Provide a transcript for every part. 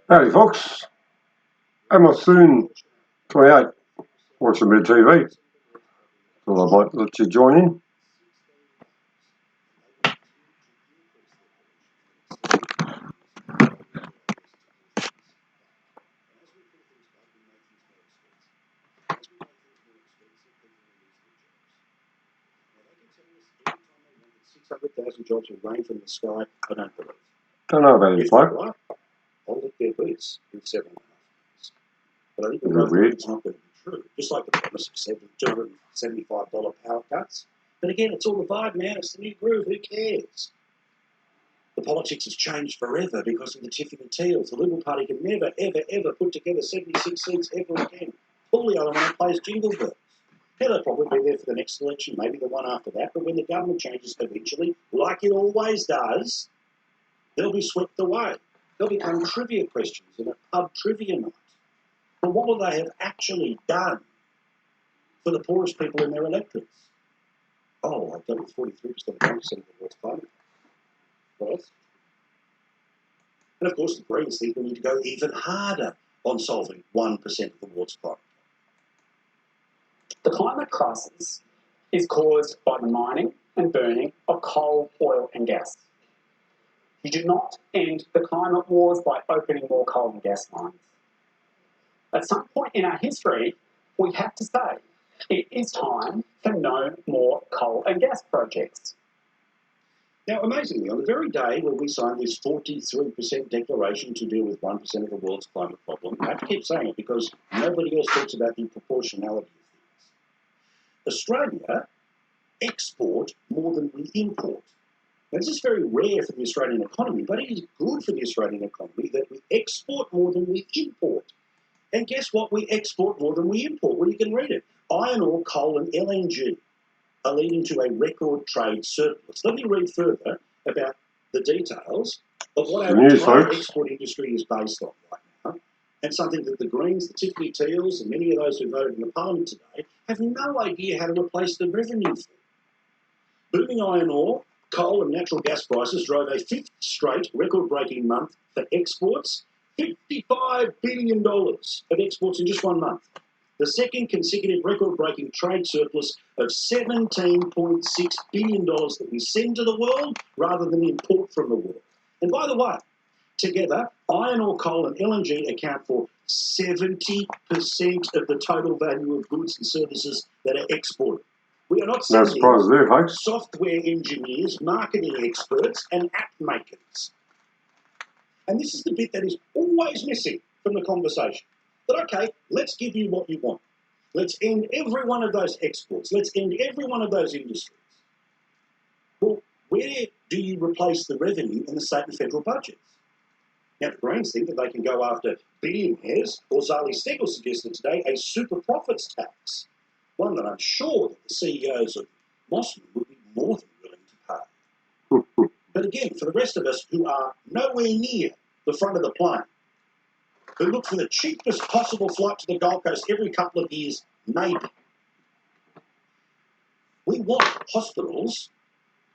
Howdy folks, Amos Sewn, 28, watching mid TV. Thought I might let you join in. Jobs will rain from the sky. I don't believe. Don't know about this bloke. Right, I'll lick their boots in 7.5 months. But I think it's not going to be true. Just like the promise of $275 power cuts. But again, it's all the vibe, man. It's the new groove. Who cares? The politics has changed forever because of the Tiffany Teals. The Liberal Party can never, ever, ever put together 76 seats ever again. All the other one plays jingle bells. Yeah, they'll probably be there for the next election, maybe the one after that, but when the government changes eventually, like it always does, they'll be swept away. They'll become trivia questions in a pub trivia night. But what will they have actually done for the poorest people in their electorates? Oh, I've done it 43% of 1% of the world's climate. What else? And of course, the Greens think we need to go even harder on solving 1% of the world's climate. The climate crisis is caused by the mining and burning of coal, oil and gas. You do not end the climate wars by opening more coal and gas mines. At some point in our history, we have to say it is time for no more coal and gas projects. Now, amazingly, on the very day when we signed this 43% declaration to deal with 1% of the world's climate problem, I have to keep saying it because nobody else talks about the proportionality. Australia export more than we import. Now, this is very rare for the Australian economy, but it is good for the Australian economy that we export more than we import. And guess what? We export more than we import. Well, you can read it. Iron ore, coal and LNG are leading to a record trade surplus. Let me read further about the details of what our entire export industry is based on right now, and something that the Greens, the Tiffany Teals, and many of those who voted in the Parliament today have no idea how to replace the revenue for. Booming iron ore, coal and natural gas prices drove a fifth straight record-breaking month for exports, $55 billion of exports in just 1 month. The second consecutive record-breaking trade surplus of $17.6 billion that we send to the world rather than import from the world. And by the way, together, iron ore, coal and LNG account for 70% of the total value of goods and services that are exported. We are not sending software engineers, marketing experts and app makers. And this is the bit that is always missing from the conversation. But okay, let's give you what you want. Let's end every one of those exports. Let's end every one of those industries. Well, where do you replace the revenue in the state and federal budgets? Now, the Greens think that they can go after billionaires, or Zali Steggall suggested today, a super profits tax, one that I'm sure that the CEOs of Mossman would be more than willing to pay. But again, for the rest of us who are nowhere near the front of the plane, who look for the cheapest possible flight to the Gold Coast every couple of years, maybe, we want hospitals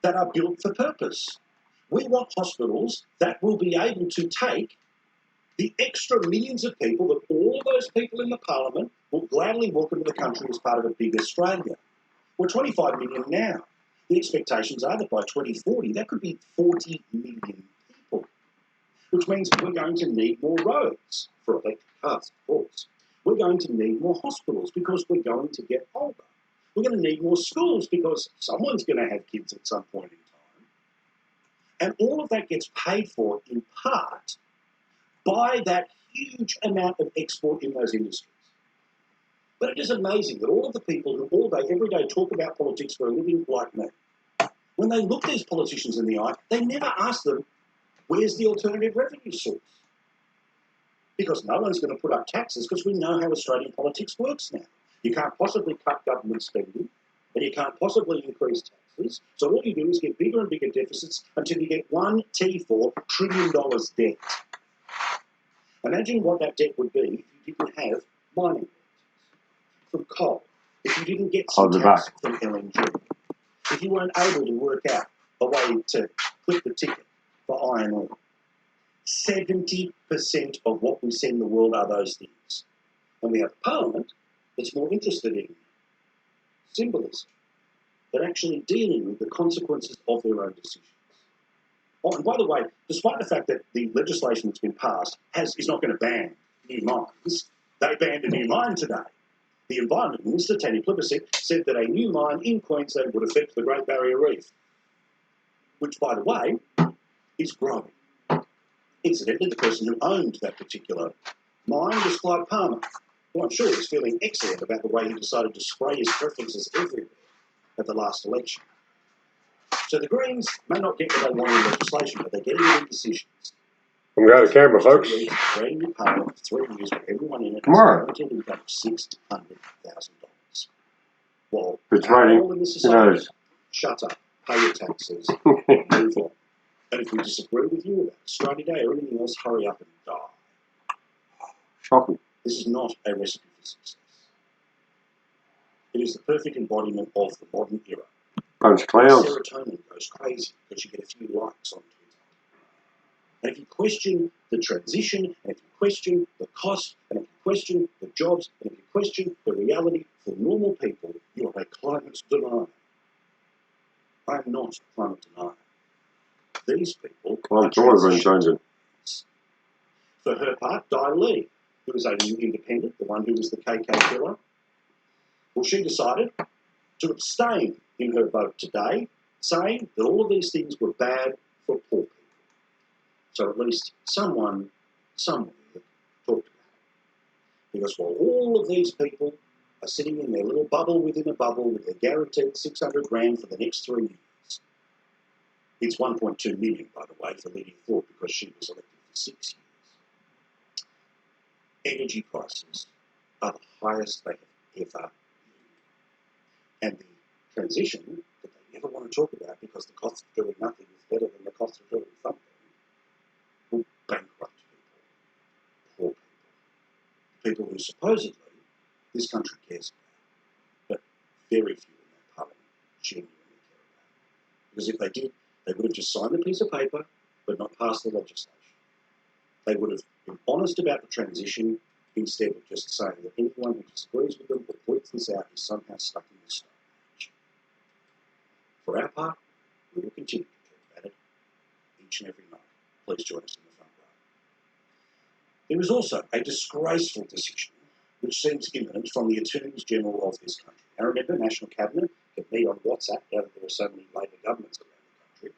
that are built for purpose. We want hospitals that will be able to take the extra millions of people that all those people in the Parliament will gladly welcome to the country as part of a big Australia. We're 25 million now. The expectations are that by 2040, that could be 40 million people, which means we're going to need more roads for electric cars, of course. We're going to need more hospitals because we're going to get older. We're going to need more schools because someone's going to have kids at some point in time. And all of that gets paid for in part by that huge amount of export in those industries. But it is amazing that all of the people who all day, every day talk about politics for a living like me, when they look these politicians in the eye, they never ask them, where's the alternative revenue source? Because no one's going to put up taxes because we know how Australian politics works now. You can't possibly cut government spending and you can't possibly increase taxes. So all you do is get bigger and bigger deficits until you get $1 trillion debt. Imagine what that debt would be if you didn't have mining from coal, if you didn't get some tax from LNG, if you weren't able to work out a way to clip the ticket for iron ore. 70% of what we send the world are those things. And we have a parliament that's more interested in symbolism than actually dealing with the consequences of their own decisions. Oh, and by the way, despite the fact that the legislation that's been passed is not going to ban new mines, they banned a new mine today. The Environment Minister, Tanya Plibersek, said that a new mine in Queensland would affect the Great Barrier Reef, which, by the way, is growing. Incidentally, the person who owned that particular mine was Clive Palmer, who I'm sure is feeling excellent about the way he decided to spray his preferences everywhere at the last election. So the Greens may not get what they want in legislation, but they're getting it in decisions. I'm going to Canberra, folks. Brand new parliament for 3 years with everyone in it Tomorrow. has a guaranteed income of $600,000. Well, It's raining. in the Who society, knows? shut up, pay your taxes, move on. And if we disagree with you about Australia Day or anything else, hurry up and die. Shocking. This is not a recipe for success. It is the perfect embodiment of the modern era. Bunch of clowns. Serotonin goes crazy because you get a few likes on Twitter. And if you question the transition, and if you question the cost, and if you question the jobs, and if you question the reality for normal people, you are a climate denier. I am not a climate denier. These people are changing. For her part, Di Lee, who was a new independent, the one who was the KK killer, well, she decided to abstain in her vote today, saying that all of these things were bad for poor people. So at least someone, somewhere, talked about it. Because while all of these people are sitting in their little bubble within a bubble with their guaranteed $600,000 for the next 3 years, it's 1.2 million, by the way, for Lydia Thorpe because she was elected for 6 years. Energy prices are the highest they have ever been. And the transition that they never want to talk about because the cost of doing nothing is better than the cost of doing something will bankrupt people, poor people who supposedly this country cares about, but very few in that parliament genuinely care about. Because if they did, they would have just signed a piece of paper but not passed the legislation. They would have been honest about the transition instead of just saying that anyone who disagrees with them or points this out is somehow stuck in the stone age. For our part, we will continue to talk about it each and every night. Please join us in the front row. There is also a disgraceful decision which seems imminent from the Attorneys General of this country. Now remember, National Cabinet can meet on WhatsApp now that there are so many Labor governments around the country.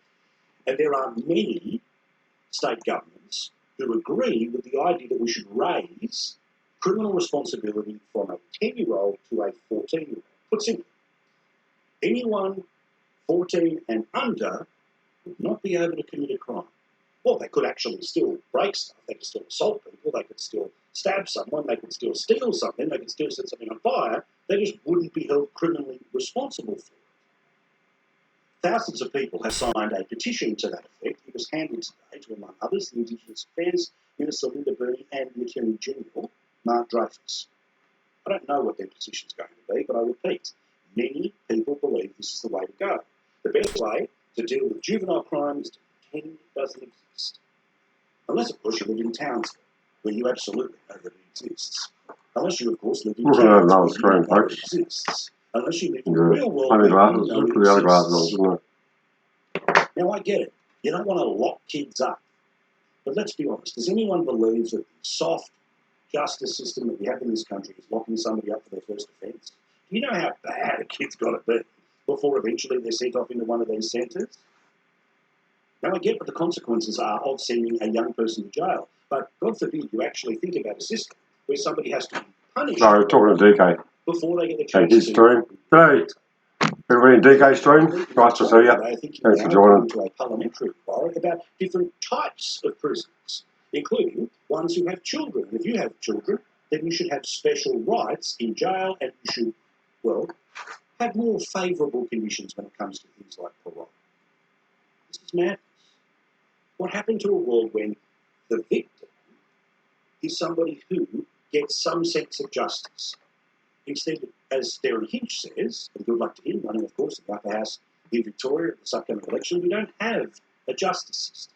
And there are many state governments who agree with the idea that we should raise criminal responsibility from a 10-year-old to a 14-year-old. Put simply, anyone 14 and under would not be able to commit a crime. Well, they could actually still break stuff, they could still assault people, they could still stab someone, they could still steal something, they could still set something on fire, they just wouldn't be held criminally responsible for it. Thousands of people have signed a petition to that effect. It was handed today to, among others, the Indigenous Affairs Minister Linda Burney and the Attorney General, Mark Dreyfus. I don't know what their position is going to be, but I repeat, many people believe this is the way to go. The best way to deal with juvenile crime is to pretend it doesn't exist. Unless, of course, you live in Townsville, where you absolutely know that it exists. Unless you, of course, live in Townsville, where you know it exists. Unless you live in the real world, where you know it exists. Now, I get it. You don't want to lock kids up. But let's be honest. Does anyone believe that the soft justice system that we have in this country is locking somebody up for their first offence? Do you know how bad a kid's got to be before eventually they're sent off into one of these centres? Now, I get what the consequences are of sending a young person to jail, but God forbid you actually think about a system where somebody has to be punished. Sorry, talking to DK. Before they get the chance his stream. Hey, everybody in DK stream, nice to see you. I think Thanks for joining. To a parliamentary inquiry about different types of prisons, including ones who have children. And if you have children, then you should have special rights in jail, and you should, well, have more favourable conditions when it comes to things like parole. This is madness. What happened to a world when the victim is somebody who gets some sense of justice? Instead, as Darren Hinch says, and good luck to him, running, of course, in the upper house In Victoria, at this upcoming election, we don't have a justice system.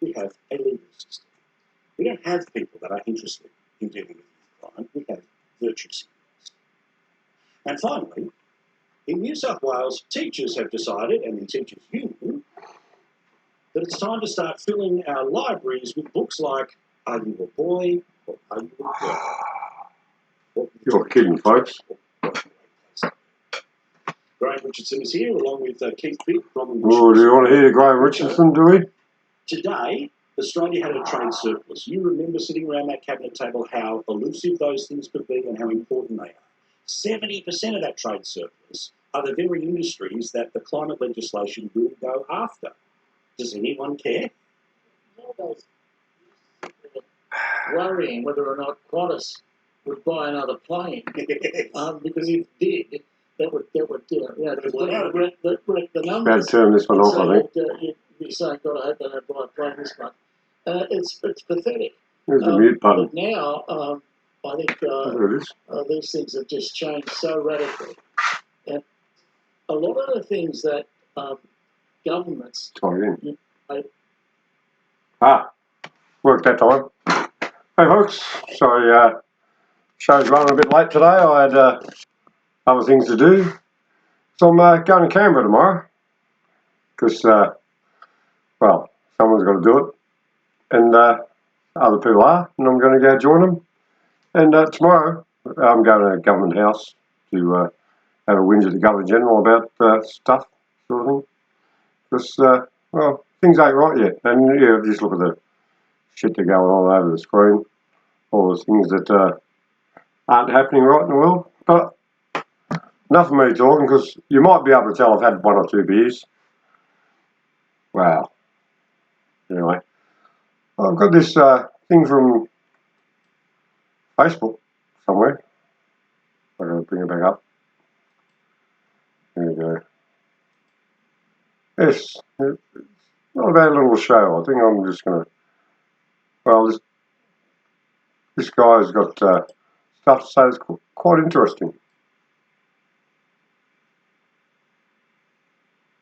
We have a legal system. We don't have people that are interested in dealing with crime. We have virtue signals. And finally, in New South Wales, teachers have decided, and the Teachers Union, that it's time to start filling our libraries with books like Are You a Boy or Are You a Girl? You're kidding, folks. Graham Richardson is here, along with Keith Pitt from... Oh, do you want to hear Graham Richardson, do we? Today, Australia had a trade surplus. You remember sitting around that cabinet table how elusive those things could be and how important they are. 70% of that trade surplus are the very industries that the climate legislation will go after. Does anyone care? Nowadays, worrying whether or not Qantas would buy another plane, because if it did, that would wreck the numbers. Bad turn this one off, I think. You'd be saying, God, I hope they don't buy a plane this month. It's pathetic. Here's the mute button. But now, I think There it is. these things have just changed so radically. And a lot of the things that governments... Sorry, in. Worked that time. Hey, folks. Sorry, show's running a bit late today. I had other things to do. So I'm going to Canberra tomorrow. Because, well, someone's got to do it. And other people are. And I'm going to go join them. And tomorrow, I'm going to Government House to have a whinge at the Governor-General about stuff, sort of thing. Because, well, things ain't right yet. And, yeah, just look at the shit that's going on over the screen. All the things that aren't happening right in the world. But enough of me talking, because you might be able to tell I've had 1 or 2 beers. Wow. Anyway, I've got this thing from Facebook somewhere. I've got to bring it back up. There we go. Yes, it's not a bad little show. I think I'm just going to... Well, this guy's got stuff to say that's quite interesting.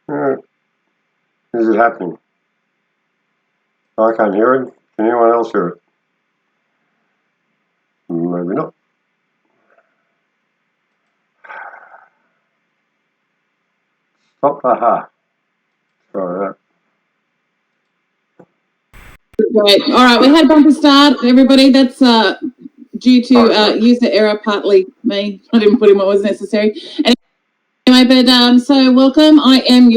Is it happening? I can't hear it. Can anyone else hear it? Maybe not. Stop, aha. Sorry, that. Great. All right, we had a bumper start, everybody. That's due to user error, partly me. I didn't put in what was necessary. Anyway, but so welcome. I am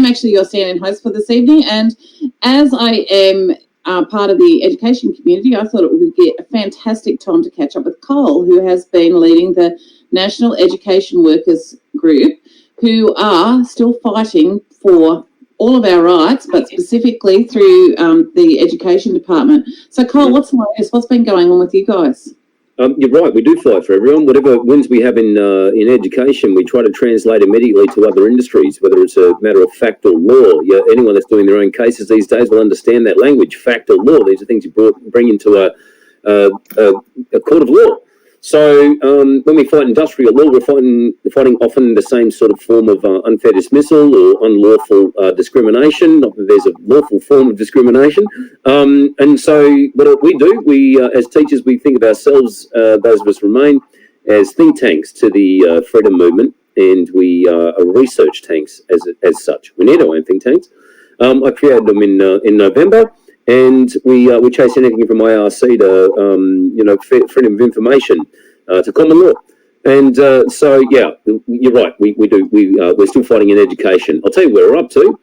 actually your stand-in host for this evening, and as I am part of the education community, I thought it would be a fantastic time to catch up with Cole, who has been leading the National Education Workers Group, who are still fighting for all of our rights, but specifically through the education department. So, Cole, what's the latest? What's been going on with you guys? You're right, we do fight for everyone. Whatever wins we have in education, we try to translate immediately to other industries, whether it's a matter of fact or law. Yeah, anyone that's doing their own cases these days will understand that language, fact or law. These are things you bring into a court of law. So when we fight industrial law, we're fighting often the same sort of form of unfair dismissal or unlawful discrimination. Not that there's a lawful form of discrimination. And so what we do, we as teachers, we think of ourselves, those of us remain, as think tanks to the freedom movement, and we are research tanks as such. We need our own think tanks. I created them in November. And we chase anything from IRC to, freedom of information to common law. And so, yeah, you're right. We're still fighting in education. I'll tell you where we're up to.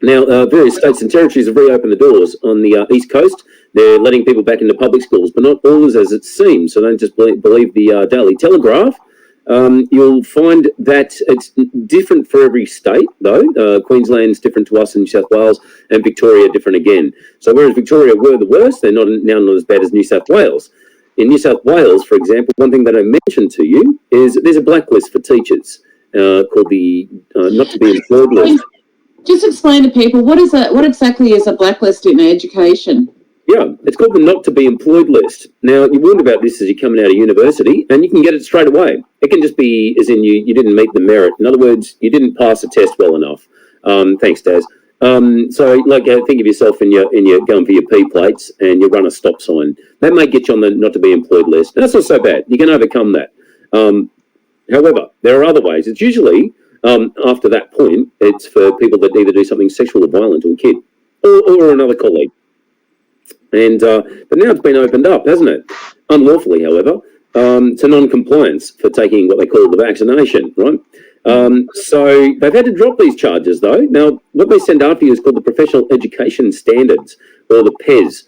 Now, various states and territories have reopened the doors on the East Coast. They're letting people back into public schools, but not all as it seems. So don't just believe the Daily Telegraph. You'll find that it's different for every state, though. Queensland's different to us in New South Wales, and Victoria different again. So whereas Victoria were the worst, they're not as bad as New South Wales. In New South Wales, for example, one thing that I mentioned to you is there's a blacklist for teachers called the not to be employed list. Just explain to people what exactly is a blacklist in education. Yeah, it's called the not to be employed list. Now, you warned about this as you're coming out of university, and you can get it straight away. It can just be as in you didn't meet the merit. In other words, you didn't pass a test well enough. Thanks, Daz. So, like, think of yourself in your going for your P plates, and you run a stop sign. That may get you on the not to be employed list. And that's not so bad. You can overcome that. However, there are other ways. It's usually after that point, it's for people that either do something sexual or violent to a kid or another colleague. And but now it's been opened up, hasn't it? Unlawfully, however, to non-compliance for taking what they call the vaccination, right? So they've had to drop these charges, though. Now, what they send after you is called the Professional Education Standards, or the PES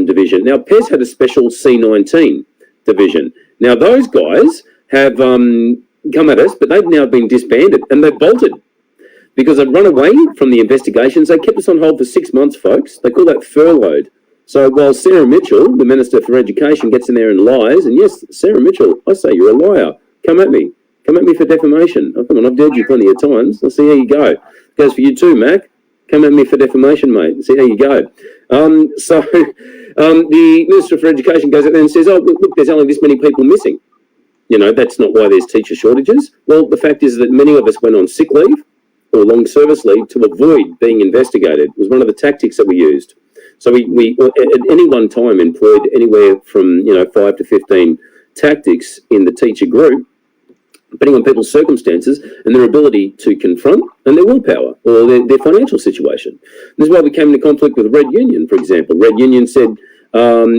division. Now, PES had a special C19 division. Now, those guys have come at us, but they've now been disbanded, and they've bolted because they've run away from the investigations. They kept us on hold for 6 months, folks. They call that furloughed. So while Sarah Mitchell, the Minister for Education, gets in there and lies, and yes, Sarah Mitchell, I say you're a liar. Come at me. Come at me for defamation. Oh, come on, I've dared you plenty of times. Let's see how you go. Goes for you too, Mac. Come at me for defamation, mate. See how you go. The Minister for Education goes out there and says, oh, look, there's only this many people missing. You know, that's not why there's teacher shortages. Well, the fact is that many of us went on sick leave or long service leave to avoid being investigated. It was one of the tactics that we used. So we at any one time employed anywhere from 5 to 15 tactics in the teacher group, depending on people's circumstances and their ability to confront and their willpower or their financial situation. This is why we came into conflict with Red Union, for example. Red Union said,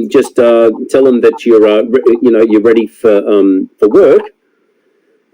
just tell them that you're ready for work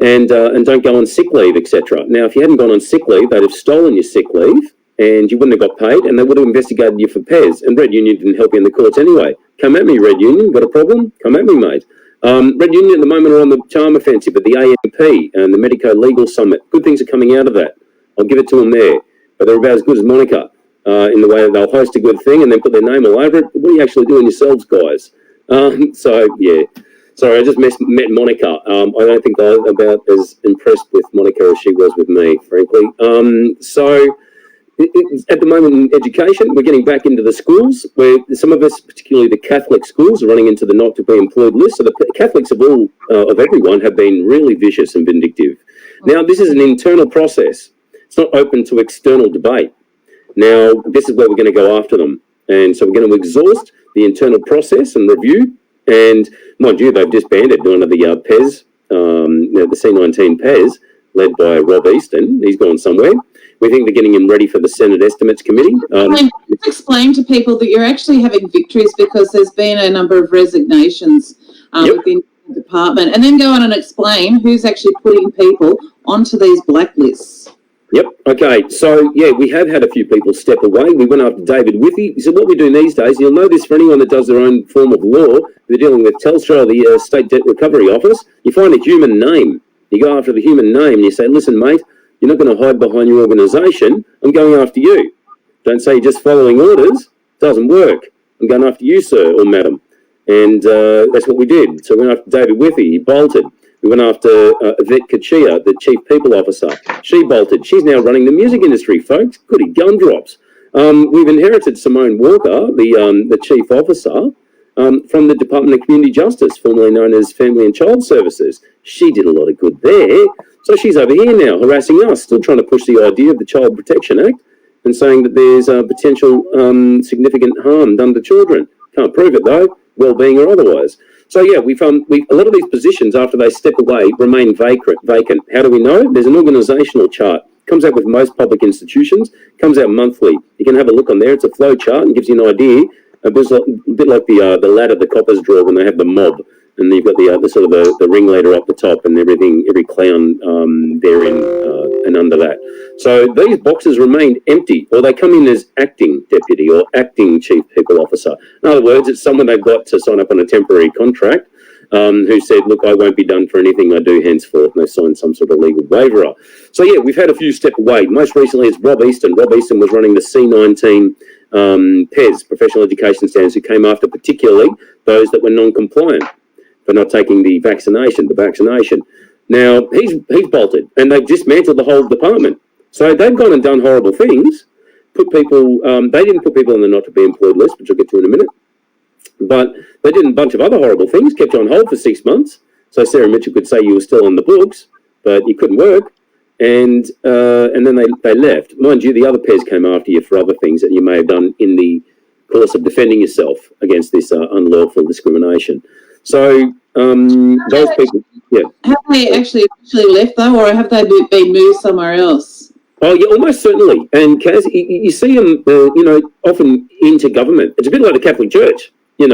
and don't go on sick leave, etc. Now, if you hadn't gone on sick leave, they'd have stolen your sick leave, and you wouldn't have got paid, and they would have investigated you for PES. And Red Union didn't help you in the courts anyway. Come at me, Red Union. Got a problem? Come at me, mate. Red Union at the moment are on the charm offensive at the AMP and the Medico Legal Summit. Good things are coming out of that. I'll give it to them there. But they're about as good as Monica in the way that they'll host a good thing and then put their name all over it. What are you actually doing yourselves, guys? So, yeah. Sorry, I just met Monica. I don't think I'm about as impressed with Monica as she was with me, frankly. At the moment in education, we're getting back into the schools where some of us, particularly the Catholic schools, are running into the not to be employed list. So the Catholics of everyone have been really vicious and vindictive. Now, this is an internal process. It's not open to external debate. Now, this is where we're going to go after them. And so we're going to exhaust the internal process and review. And mind you, they've disbanded one of the PES, the C19 PES, led by Rob Easton. He's gone somewhere. We think they're getting him ready for the Senate Estimates Committee. Explain to people that you're actually having victories because there's been a number of resignations within the department, and then go on and explain who's actually putting people onto these blacklists. Yep. Okay. So, yeah, we have had a few people step away. We went after David Withy. So what we do these days, you'll know this for anyone that does their own form of law, they're dealing with Telstra, the State Debt Recovery Office, you find a human name. You go after the human name and you say, listen, mate, you're not going to hide behind your organisation. I'm going after you. Don't say you're just following orders. It doesn't work. I'm going after you, sir or madam. And that's what we did. So we went after David Withy. He bolted. We went after Yvette Kachia, the Chief People Officer. She bolted. She's now running the music industry, folks. Goody gumdrops. We've inherited Simone Walker, the Chief Officer, from the Department of Community Justice, formerly known as Family and Child Services. She did a lot of good there. So she's over here now harassing us, still trying to push the idea of the Child Protection Act and saying that there's potential significant harm done to children. Can't prove it though, well-being or otherwise. So yeah, a lot of these positions after they step away remain vacant. How do we know? There's an organisational chart. Comes out with most public institutions, comes out monthly. You can have a look on there. It's a flow chart and gives you an idea. A bit like the ladder the coppers draw when they have the mob. And you've got the sort of the ringleader up the top and everything, every clown therein and under that. So these boxes remained empty, or they come in as acting deputy or acting chief people officer. In other words, it's someone they've got to sign up on a temporary contract who said, look, I won't be done for anything I do henceforth. And they signed some sort of legal waiver. So yeah, we've had a few step away. Most recently it's Rob Easton. Rob Easton was running the C19 PES, Professional Education Standards, who came after particularly those that were non-compliant for not taking the vaccination. Now, he's bolted, and they've dismantled the whole department. So they've gone and done horrible things, put people, they didn't put people on the not to be employed list, which I'll get to in a minute. But they did a bunch of other horrible things, kept you on hold for 6 months. So Sarah Mitchell could say you were still on the books, but you couldn't work. And then they left. Mind you, the other pairs came after you for other things that you may have done in the course of defending yourself against this unlawful discrimination. So those people, yeah. Have they actually left though, or have they been moved somewhere else? Oh, yeah, almost certainly. And Kaz, you see them, often into government. It's a bit like the Catholic Church, when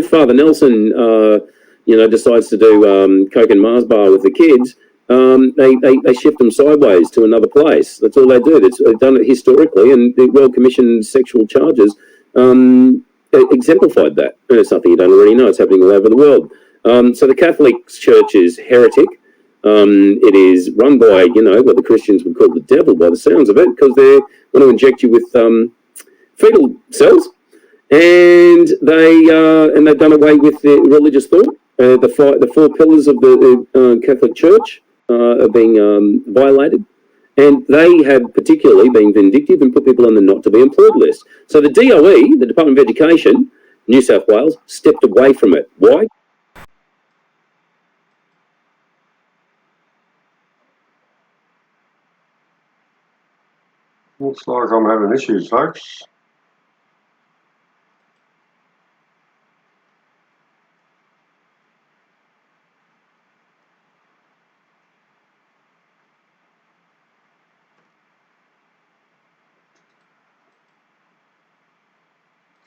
Father Nelson, decides to do Coke and Mars bar with the kids. They shift them sideways to another place. That's all they do. They've done it historically, and the Royal Commission sexual charges exemplified that. And it's something you don't already know. It's happening all over the world. So the Catholic Church is heretic. It is run by, what the Christians would call the devil by the sounds of it, because they want to inject you with fetal cells. And they've done away with the religious thought. The four pillars of the Catholic Church are being violated, and they have particularly been vindictive and put people on the not to be employed list. So the DOE, the Department of Education, New South Wales, stepped away from it. Why? Looks like I'm having issues, folks.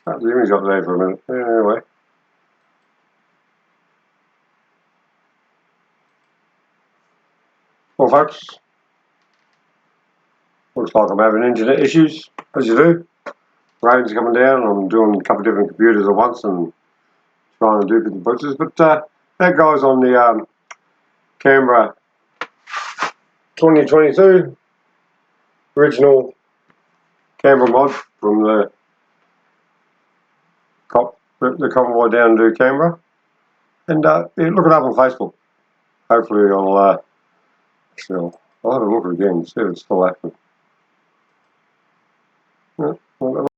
Cut the image up there for a minute. Anyway. Well, folks, looks like I'm having internet issues, as you do. Rain's coming down, I'm doing a couple of different computers at once and trying to do bits and pieces. But that guy's on the Canberra 2022 original Canberra mod from the convoy down to Canberra. And look it up on Facebook. Hopefully I'll have a look again, see if it's still active. Yeah, well,